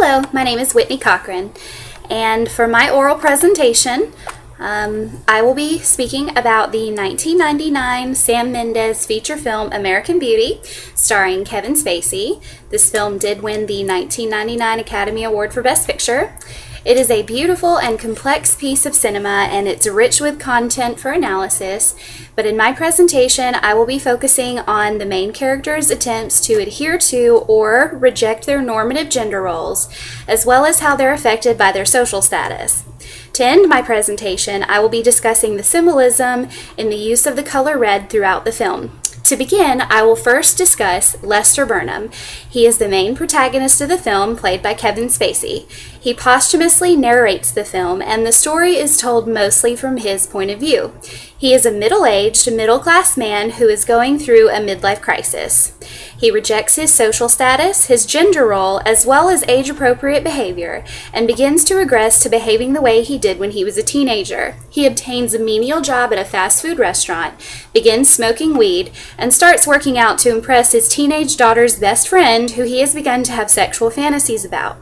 Hello, my name is Whitney Cochran, and for my oral presentation, I will be speaking about the 1999 Sam Mendes feature film American Beauty, starring Kevin Spacey. This film did win the 1999 Academy Award for Best Picture. It is a beautiful and complex piece of cinema, and it's rich with content for analysis, but in my presentation, I will be focusing on the main character's attempts to adhere to or reject their normative gender roles, as well as how they're affected by their social status. To end my presentation, I will be discussing the symbolism in the use of the color red throughout the film. To begin, I will first discuss Lester Burnham. He is the main protagonist of the film, played by Kevin Spacey. He posthumously narrates the film, and the story is told mostly from his point of view. He is a middle-aged, middle-class man who is going through a midlife crisis. He rejects his social status, his gender role, as well as age-appropriate behavior, and begins to regress to behaving the way he did when he was a teenager. He obtains a menial job at a fast food restaurant, begins smoking weed, and starts working out to impress his teenage daughter's best friend, who he has begun to have sexual fantasies about.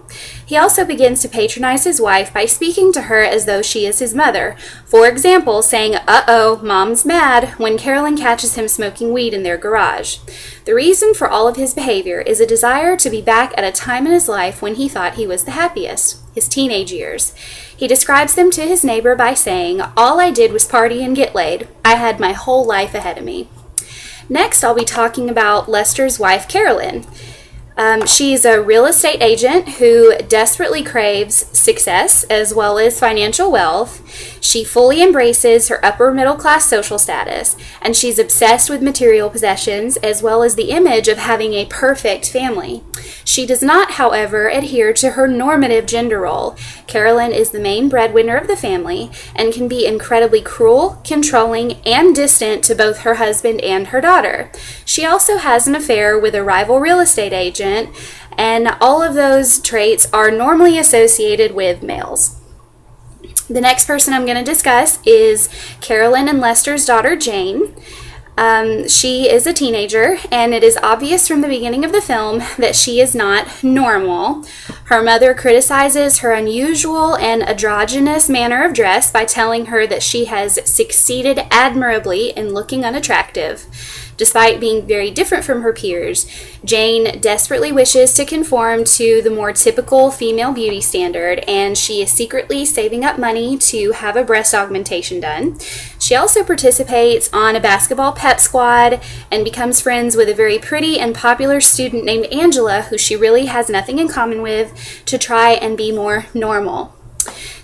He also begins to patronize his wife by speaking to her as though she is his mother. For example, saying, "Uh-oh, Mom's mad," when Carolyn catches him smoking weed in their garage. The reason for all of his behavior is a desire to be back at a time in his life when he thought he was the happiest, his teenage years. He describes them to his neighbor by saying, "All I did was party and get laid. I had my whole life ahead of me." Next, I'll be talking about Lester's wife, Carolyn. She's a real estate agent who desperately craves success as well as financial wealth. She fully embraces her upper middle class social status, and she's obsessed with material possessions as well as the image of having a perfect family. She does not, however, adhere to her normative gender role. Carolyn is the main breadwinner of the family and can be incredibly cruel, controlling, and distant to both her husband and her daughter. She also has an affair with a rival real estate agent, and all of those traits are normally associated with males. The next person I'm going to discuss is Carolyn and Lester's daughter, Jane. She is a teenager, and it is obvious from the beginning of the film that she is not normal. Her mother criticizes her unusual and androgynous manner of dress by telling her that she has succeeded admirably in looking unattractive. Despite being very different from her peers, Jane desperately wishes to conform to the more typical female beauty standard, and she is secretly saving up money to have a breast augmentation done. She also participates on a basketball pep squad and becomes friends with a very pretty and popular student named Angela, who she really has nothing in common with, to try and be more normal.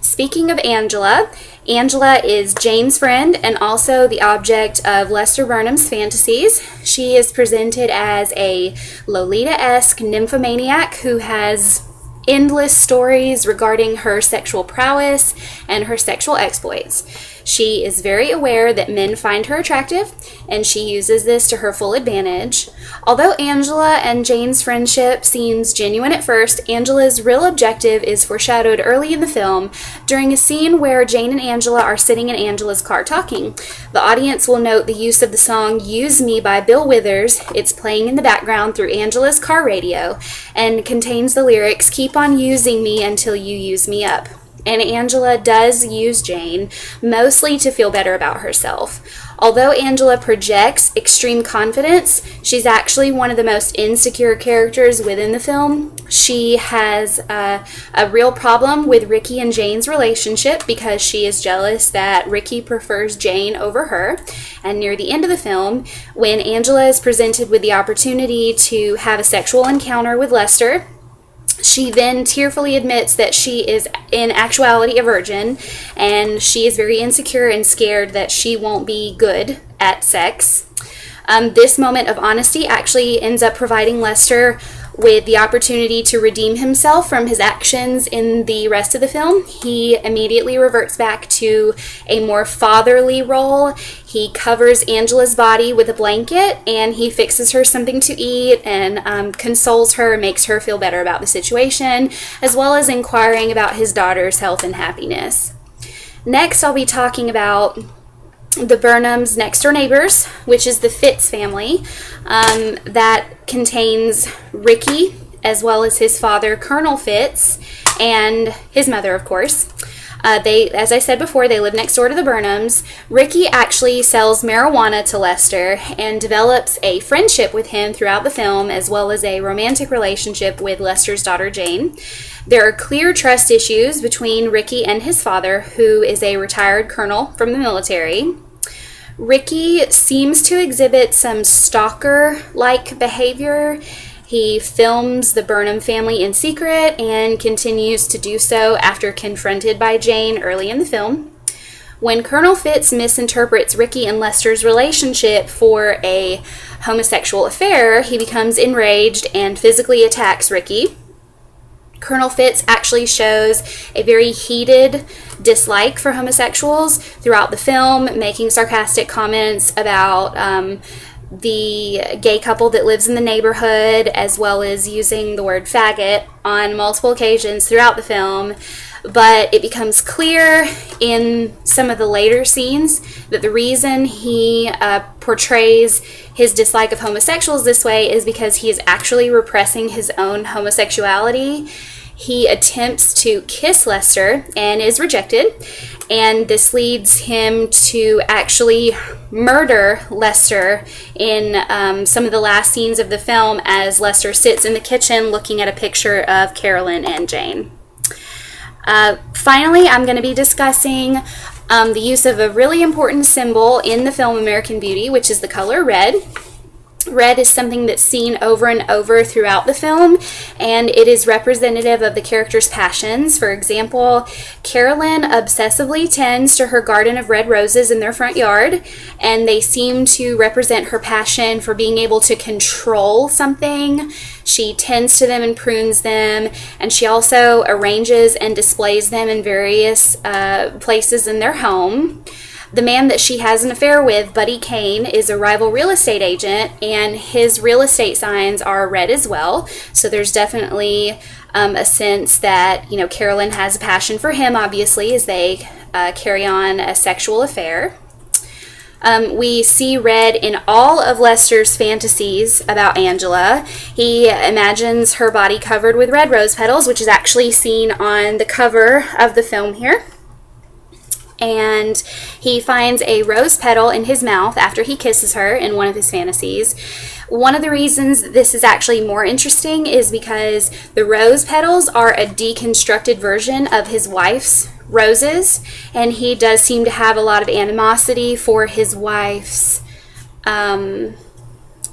Speaking of Angela, Angela is Jane's friend and also the object of Lester Burnham's fantasies. She is presented as a Lolita-esque nymphomaniac who has endless stories regarding her sexual prowess and her sexual exploits. She is very aware that men find her attractive, and she uses this to her full advantage. Although Angela and Jane's friendship seems genuine at first, Angela's real objective is foreshadowed early in the film during a scene where Jane and Angela are sitting in Angela's car talking. The audience will note the use of the song "Use Me" by Bill Withers. It's playing in the background through Angela's car radio and contains the lyrics, "Keep on using me until you use me up." And Angela does use Jane, mostly to feel better about herself. Although Angela projects extreme confidence, she's actually one of the most insecure characters within the film. She has a real problem with Ricky and Jane's relationship because she is jealous that Ricky prefers Jane over her. And near the end of the film, when Angela is presented with the opportunity to have a sexual encounter with Lester, she then tearfully admits that she is in actuality a virgin, and she is very insecure and scared that she won't be good at sex. This moment of honesty actually ends up providing Lester with the opportunity to redeem himself from his actions in the rest of the film. He immediately reverts back to a more fatherly role. He covers Angela's body with a blanket, and he fixes her something to eat and consoles her, makes her feel better about the situation, as well as inquiring about his daughter's health and happiness. Next, I'll be talking about the Burnhams' next door neighbors, which is the Fitz family, that contains Ricky as well as his father, Colonel Fitz, and his mother, of course. As I said before, they live next door to the Burnhams. Ricky actually sells marijuana to Lester and develops a friendship with him throughout the film, as well as a romantic relationship with Lester's daughter, Jane. There are clear trust issues between Ricky and his father, who is a retired colonel from the military. Ricky seems to exhibit some stalker-like behavior. He films the Burnham family in secret and continues to do so after confronted by Jane early in the film. When Colonel Fitz misinterprets Ricky and Lester's relationship for a homosexual affair, he becomes enraged and physically attacks Ricky. Colonel Fitz actually shows a very heated dislike for homosexuals throughout the film, making sarcastic comments about the gay couple that lives in the neighborhood, as well as using the word faggot on multiple occasions throughout the film. But it becomes clear in some of the later scenes that the reason he portrays his dislike of homosexuals this way is because he is actually repressing his own homosexuality. He attempts to kiss Lester and is rejected, and this leads him to actually murder Lester in some of the last scenes of the film as Lester sits in the kitchen looking at a picture of Carolyn and Jane. Finally, I'm going to be discussing the use of a really important symbol in the film American Beauty, which is the color red. Red is something that's seen over and over throughout the film, and it is representative of the character's passions. For example, Carolyn obsessively tends to her garden of red roses in their front yard, and they seem to represent her passion for being able to control something. She tends to them and prunes them, and she also arranges and displays them in various places in their home. The man that she has an affair with, Buddy Kane, is a rival real estate agent, and his real estate signs are red as well. So there's definitely a sense that, Carolyn has a passion for him, obviously, as they carry on a sexual affair. We see red in all of Lester's fantasies about Angela. He imagines her body covered with red rose petals, which is actually seen on the cover of the film here. And he finds a rose petal in his mouth after he kisses her in one of his fantasies. One of the reasons this is actually more interesting is because the rose petals are a deconstructed version of his wife's roses, and he does seem to have a lot of animosity for his wife's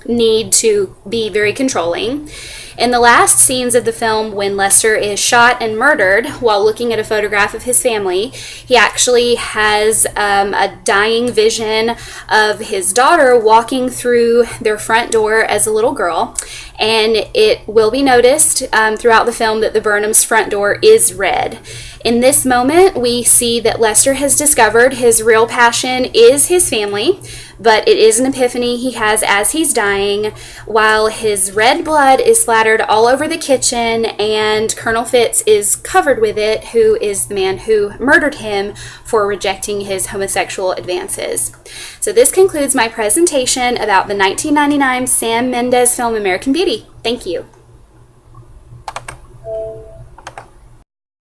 need to be very controlling. In the last scenes of the film, when Lester is shot and murdered while looking at a photograph of his family, he actually has a dying vision of his daughter walking through their front door as a little girl. And it will be noticed throughout the film that the Burnhams' front door is red. In this moment, we see that Lester has discovered his real passion is his family, but it is an epiphany he has as he's dying, while his red blood is splattered all over the kitchen and Colonel Fitz is covered with it, who is the man who murdered him for rejecting his homosexual advances. So this concludes my presentation about the 1999 Sam Mendes film American Beauty. Thank you.